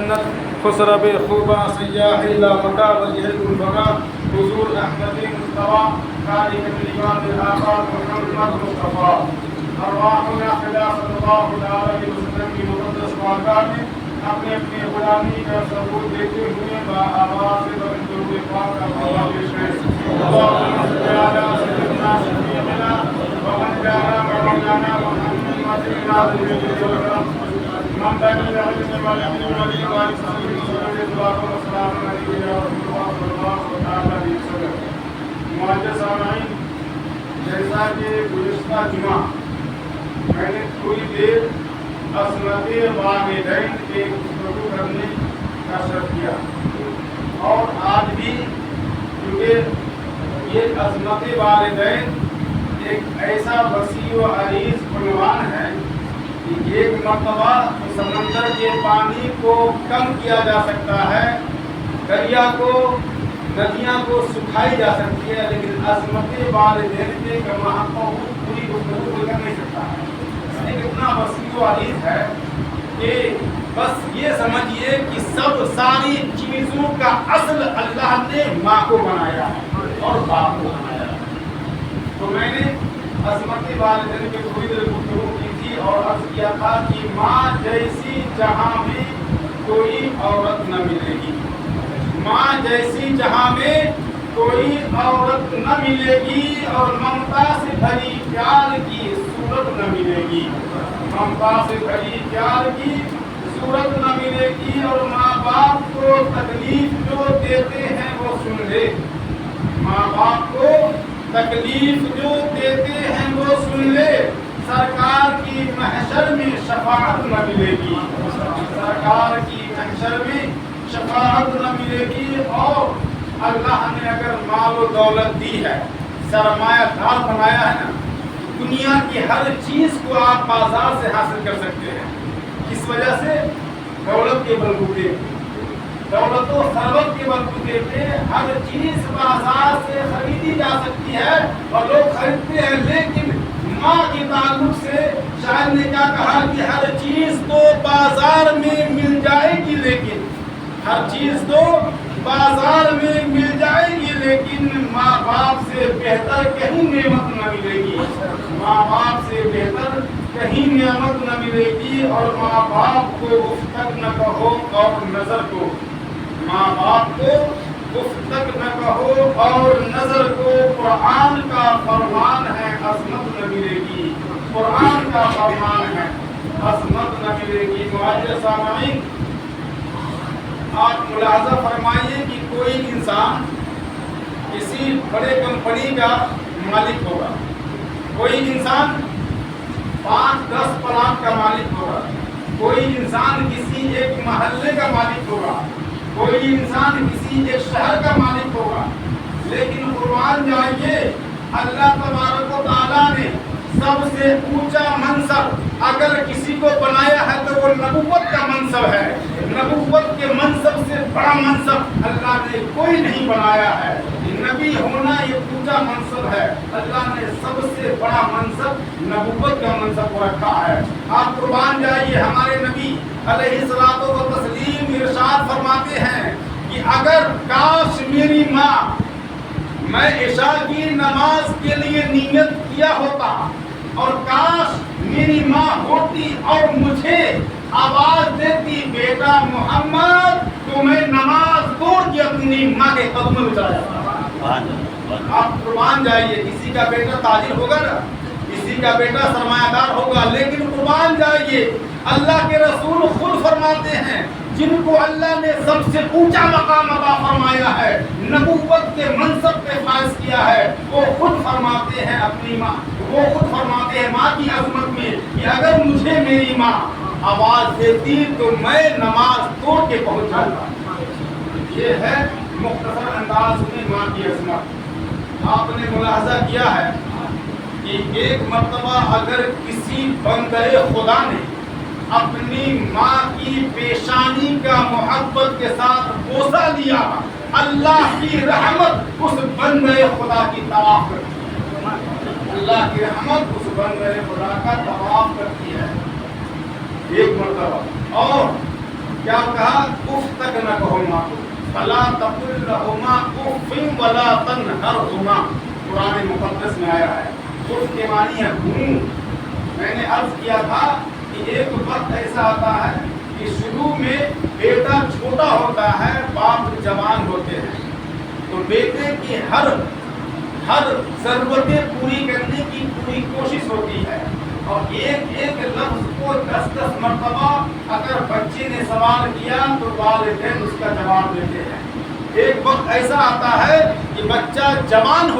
جنت خسر خوبا سیاح لا مکا وجہ البقا حضور احمد مصطفیٰ خالق الامام الآباد محمد مصطفیٰ ارواحنا خلافت اللہ علیہ وسلم کی مقدس بارگاہ میں اپنے اپنے غلامی کا ثبوت دیتے ہوئے بآواز درود پاک کا صلوات پیش کریں اللہم صل علی سیدنا سیدنا ومن جانا مولانا محمد وسیلہ من بین العلم والعلم والعلم والسلام علیہ وسلم۔ معزز سامعین، جیسا کہ گزشتہ جمعہ میں نے تھوڑی دیر عصمت والدین کے گفتگو کرنے کا شرط کیا، اور آج بھی کیونکہ یہ عصمت والدین ایک ایسا وسیع و عریض عنوان ہے کہ ایک مرتبہ سمندر کے پانی کو کم کیا جا سکتا ہے، دریا کو ندیاں کو سکھائی جا سکتی ہے، لیکن عظمت والدین کے کماحقہ پوری گفتگو کوئی کر نہیں سکتا ہے۔ ایک اتنا وسیع و عریض ہے کہ بس یہ سمجھیے کہ ساری چیزوں کا اصل اللہ نے ماں کو بنایا ہے اور باپ کو بنایا ہے۔ تو میں نے عظمت والدین کے تھوڑی دیر گفتگو کی تھی اور عرض کیا تھا کہ ماں جیسی جہاں میں کوئی عورت نہ ملے گی، ماں جیسی جہاں میں کوئی عورت نہ ملے گی، اور ممتا سے بھری پیار کی صورت نہ ملے گی، ممتا سے بھری پیار کی صورت نہ ملے گی، اور ماں باپ کو تکلیف جو دیتے ہیں وہ سن لے، ماں باپ کو تکلیف جو دیتے ہیں وہ سن لے، سرکار کی محشر میں شفاعت نہ ملے گی، سرکار کی محشر میں شفاعت نہ ملے گی۔ اور اللہ نے اگر مال و دولت دی ہے، سرمایہ دار بنایا ہے نا، دنیا کی ہر چیز کو آپ بازار سے حاصل کر سکتے ہیں۔ کس وجہ سے؟ دولت کے بلبوتے، دولت و ثروت کے بلبوتے پہ ہر چیز بازار سے خریدی جا سکتی ہے اور لوگ خریدتے ہیں، لیکن ماں کے تعلق سے شاعر نے کیا کہا کہ ہر چیز تو بازار میں مل جائے گی، لیکن ہر چیز تو بازار میں مل جائے گی، لیکن ماں باپ سے بہتر کہیں نعمت نہ ملے گی، ماں باپ سے بہتر کہیں نعمت نہ ملے گی۔ اور ماں باپ کو اف تک نہ کہو اور نظر کو، ماں باپ کو اف تک نہ کہو اور نظر کو، قرآن کا فرمان ہے عصمت نہ ملے گی، قرآن کا فرمان ہے عصمت نہ ملے گی۔ معزز سامعین، آپ ملاحظہ فرمائیے کہ کوئی انسان کسی بڑے کمپنی کا مالک ہوگا، کوئی انسان 5-10 پلاٹ کا مالک ہوگا، کوئی انسان کسی ایک محلے کا مالک ہوگا، کوئی انسان کسی ایک شہر کا مالک ہوگا، لیکن قربان جائیے اللہ تبارک و تعالیٰ نے سب سے اونچا منصب اگر کسی کو بنایا ہے تو وہ نبوت کا منصب ہے۔ نبوت کے منصب سے بڑا منصب اللہ نے کوئی نہیں بنایا ہے۔ نبی ہونا یہ اونچا منصب ہے، اللہ نے سب سے بڑا منصب نبوت کا منصب کو رکھا ہے۔ آپ قربان جائیے، ہمارے نبی علیہ الصلوۃ والتسلیم ارشاد فرماتے ہیں کہ اگر کاش میری ماں، میں عشاء کی نماز کے لیے نیت کیا ہوتا اور کاش میری ماں ہوتی اور مجھے آواز دیتی بیٹا محمد، تو میں نماز توڑ کے اپنی ماں کے قدموں میں چلا جاتا۔ آپ قربان جائیے، کسی کا بیٹا تاجر ہوگا نا، کسی کا بیٹا سرمایہ دار ہوگا، لیکن قربان جائیے اللہ کے رسول خود فرماتے ہیں جن کو اللہ نے سب سے اونچا مقام عطا فرمایا ہے، نبوت کے منصب پہ فائز کیا ہے، وہ خود فرماتے ہیں اپنی ماں، وہ خود فرماتے ہیں ماں کی عظمت میں کہ اگر مجھے میری ماں آواز دیتی تو میں نماز توڑ کے پہنچ جاتا۔ یہ ہے مختصر انداز میں ماں کی عظمت۔ آپ نے ملاحظہ کیا ہے کہ ایک مرتبہ اگر کسی بندے خدا نے اپنی ماں کی پیشانی کا محبت کے ساتھ بوسہ لیا، اللہ کی رحمت اس بندے خدا کی طواف کرتی ہے، اللہ کی رحمت اس بندے خدا کا طواف کرتی ہے ایک مرتبہ۔ اور کیا کہا؟ اف تک نہ کہو ماں کو، فلا تقل لہما اف ولا تنہرہما، قرآن مقدس میں آیا ہے۔ اف کے معنی ہے منہ۔ میں نے عرض کیا تھا کہ ایک وقت ایسا آتا ہے کہ شروع میں بیٹا چھوٹا ہوتا ہے، باپ جوان ہوتے ہیں، تو بیٹے کی ہر ضرورتیں پوری کرنے کی پوری کوشش ہوتی ہے، اور ایک ایک لفظ کو 10 مرتبہ اگر بچے نے سوال کیا تو والدین اس کا جواب دیتے ہیں۔ ایک وقت ایسا آتا ہے کہ بچہ جوان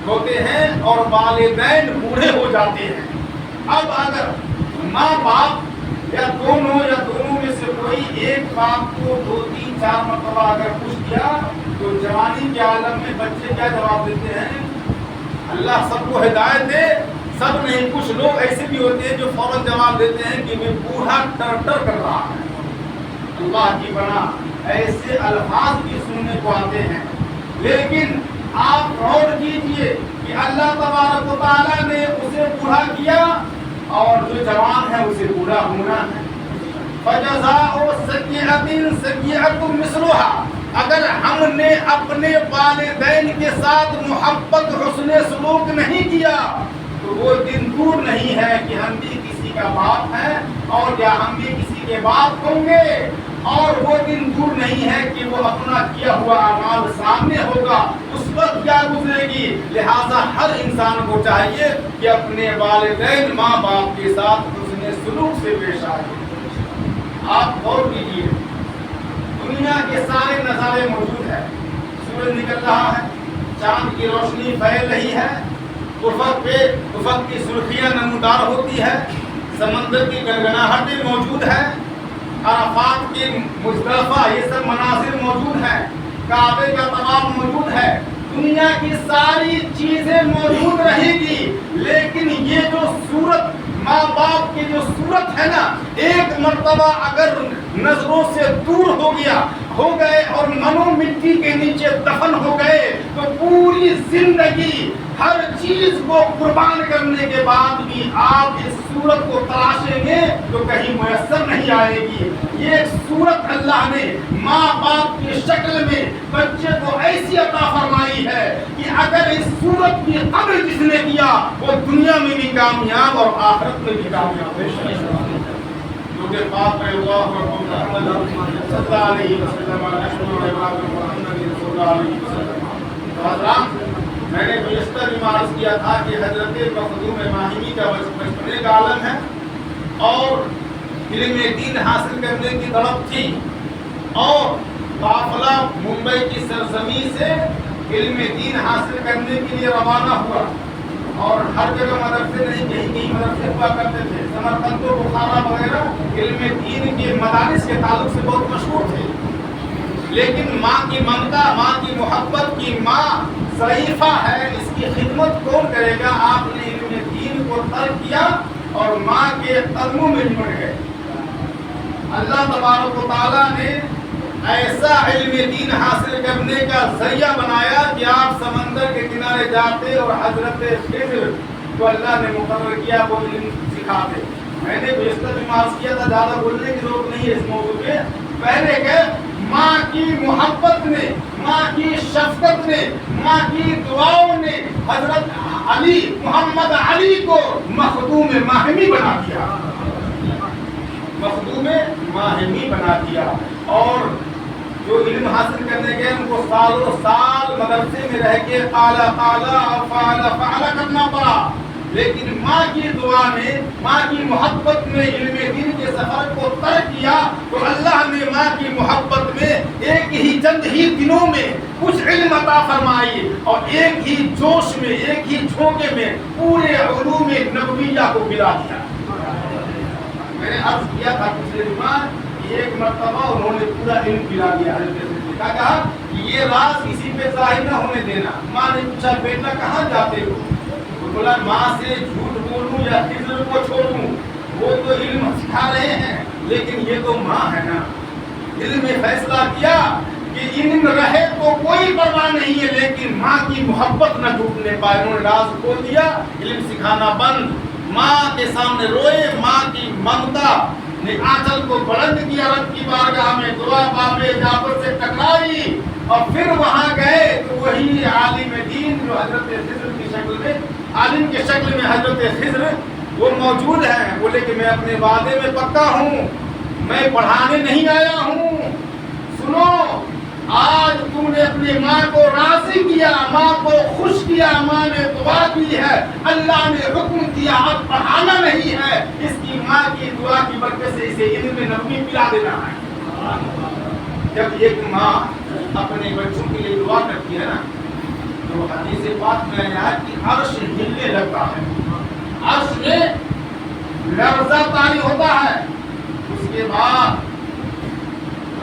ہوتے ہیں اور والدین بوڑھے ہو جاتے ہیں۔ اب اگر ماں باپ یا دونوں میں سے کوئی ایک بات کو 2 3 4 مرتبہ اگر پوچھ دیا تو جوانی کے عالم میں بچے کیا جواب دیتے ہیں؟ اللہ سب کو ہدایت دے، سب نہیں، کچھ لوگ ایسے بھی ہوتے ہیں جو فوراً جواب دیتے ہیں کہ میں بوڑھا ٹر کر رہا ہے۔ اللہ کی بنا ایسے الفاظ بھی سننے کو آتے ہیں، لیکن آپ غور کیجئے کہ اللہ تبارک و تعالیٰ نے اسے بوڑھا کیا اور جو جوان ہے اسے بوڑھا ہونا ہے۔ فَجَزَاءُ سَيِّئَةٍ سَيِّئَةٌ مِثْلُهَا، اگر ہم نے اپنے والدین کے ساتھ محبت حسن سلوک نہیں کیا تو وہ دن دور نہیں ہے کہ ہم بھی کسی کا باپ ہیں اور یا ہم بھی کسی کے باپ ہوں گے، اور وہ دن دور نہیں ہے کہ وہ اپنا کیا ہوا اعمال سامنے ہوگا، اس وقت کیا گزرے گی۔ لہذا ہر انسان کو چاہیے کہ اپنے والدین ماں باپ کے ساتھ حسن سلوک سے پیش آئے۔ آپ غور کیجیے، دنیا کے سارے نظارے موجود ہیں، سورج نکل رہا ہے، چاند کی روشنی پھیل رہی ہے، افق کی سرخیاں نمودار ہوتی ہے، سمندر کی گنگناہٹیں موجود ہے، عرفات کی مزدلفہ، یہ سب مناظر موجود ہیں، کعبے کا طواف موجود ہے، دنیا کی ساری چیزیں موجود رہے گی، لیکن یہ جو صورت ماں باپ کی جو صورت ہے نا، ایک مرتبہ اگر نظروں سے دور ہو گئے اور منو مٹی کے نیچے دفن ہو گئے تو پوری زندگی ہر چیز کو قربان کرنے کے بعد بھی آپ اس صورت کو تلاشیں گے تو کہیں میسر نہیں آئے گی۔ یہ ایک صورت اللہ نے ماں باپ کی شکل میں بچے کو ایسی عطا فرمائی ہے کہ اگر اس صورت کی قدر جس نے کیا وہ دنیا میں بھی کامیاب اور آخرت میں بھی کامیاب ہے۔ کیونکہ پاک اللہ محمد صلی اللہ علیہ وسلم حضرات، میں نے گزشتہ بھی عرض کیا تھا کہ حضرت مخدوم ماہمی کا بچپنے کا عالم ہے اور علم دین حاصل کرنے کی طلب تھی، اور قافلہ ممبئی کی سرزمین سے علم دین حاصل کرنے کے لیے روانہ ہوا، اور ہر جگہ مدرسے نہیں، کہیں کہیں مدرسے ہوا کرتے تھے، سمرقند و بخارا وغیرہ علم دین کے مدارس کے تعلق سے بہت مشہور تھے، لیکن ماں کی ممتا، ماں کی محبت کی ماں ضعیفہ ہے، اس کی خدمت کون کرے گا؟ آپ نے علم دین کو ترک کیا اور ماں کے قدموں میں جڑ گئے۔ اللہ تبارک و تعالیٰ نے ایسا علم دین حاصل کرنے کا ذریعہ بنایا کہ آپ سمندر کے کنارے جاتے اور حضرت خضر کو اللہ نے مقرر کیا وہ علم سکھاتے۔ میں نے گزشتہ بھی عرض کیا تھا، زیادہ بولنے کی ضرورت نہیں ہے اس موضوع پہ، پہلے کہ ماں کی محبت نے، ماں کی شفقت نے، ماں کی دعاؤں نے حضرت علی، محمد علی کو مخدوم ماہمی بنا دیا، مخدوم ماہمی بنا دیا، اور جو علم حاصل کرنے گئے ان کو سالوں سال مدرسے میں رہ کے فعلا کرنا پڑا، لیکن ماں کی دعا نے، ماں کی محبت میں علم دین کے سفر کو ترک کیا تو اللہ نے ماں کی محبت میں ایک ہی چند ہی دنوں میں کچھ علم عطا فرمائی، اور ایک ہی جوش میں، ایک ہی جھونکے میں پورے علوم نبویہ کو ملا دیا۔ میں نے عرض کیا تھا پچھلے جمعہ، ایک مرتبہ انہوں نے پورا علم پلا دیا، کہا کہ یہ راز کسی پہ ظاہر نہ ہونے دینا۔ ماں نے پوچھا بیٹا کہاں جاتے ہو؟ بولا ماں سے جھوٹ بولوں یا خضر کو چھوڑوں، وہ تو علم سکھا رہے ہیں لیکن یہ تو ماں ہے نا۔ علم نے فیصلہ کیا کہ علم رہے تو کوئی پرواہ نہیں ہے لیکن ماں کی محبت نہ ٹوٹنے پائے۔ انہوں نے راز کھول دیا، علم سکھانا بند، ماں کے سامنے روئے، ماں کی ممتا نے آنچل کو بلند کیا رب کی بارگاہ میں، دعا باب اجابت سے ٹکرائی اور پھر وہاں گئے تو وہی عالم دین جو حضرت خضر کی شکل میں، عالم کی شکل میں حضرت خضر وہ موجود ہیں، بولے کہ میں اپنے وعدے میں پکا ہوں، میں پڑھانے نہیں آیا ہوں، سنو آج تم نے اپنی ماں کو راضی کیا، ماں کو خوش کیا، ماں نے دعا کی ہے، اللہ نے حکم دیا اب پڑھانا نہیں ہے، اس کی ماں کی دعا کی برکت سے اسے علم نبوی پلا دینا ہے۔ جب ایک ماں اپنے بچوں کے لیے دعا کرتی ہے نا تو حدیث پاک میں آیا کہ عرش ہلنے لگتا ہے، عرش میں لرزہ طاری ہوتا ہے۔ اس کے بعد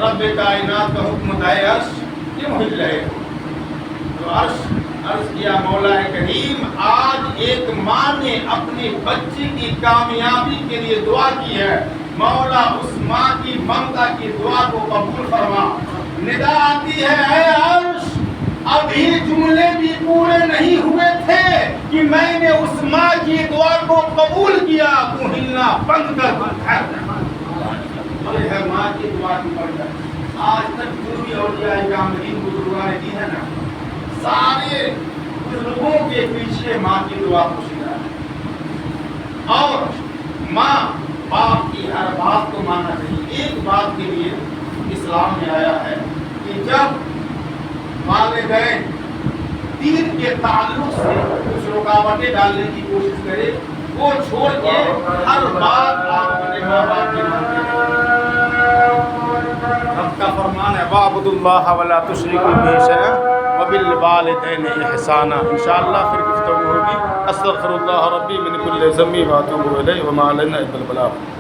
رب کائنات کا حکم دائے عرش کیوں ہل رہے ہو؟ تو عرش کیا مولا کریم آج ایک ماں نے اپنی بچی کی کامیابی کے لیے دعا کی ہے، مولا اس ماں کی ممتا کی دعا کو قبول فرما۔ ندا آتی ہے اے عرش ابھی جملے بھی پورے نہیں ہوئے تھے کہ میں نے اس ماں کی دعا کو قبول کیا، تو ہلنا بند کر یہ ہے ماں کی دعا کی برکت۔ آج تک جو بھی اولیاء کاملین بزرگان دی ہے نا، سارے بزرگوں کے پیچھے ماں کی دعا پوشیدہ ہے، اور ماں باپ کی ہر بات کو ماننا چاہیے۔ ایک بات کے لیے اسلام میں آیا ہے کہ جب والدین دین کے تعلق سے کچھ رکاوٹیں ڈالنے کی کوشش کرے، وہ چھوڑ کے ہر بات آپ اپنے ماں باپ کی مانتے ہیں۔ رب کا فرمان ہے وَاعْبُدُوا اللَّهَ وَلَا تُشْرِكُوا بِهِ شَيْئًا وَبِالْوَالِدَيْنِ إِحْسَانًا۔ انشاءاللہ پھر گفتگو ہوگی۔ استغفر اللہ ربی من کل ذنب واتوب الیہ وما علینا الا البلاغ۔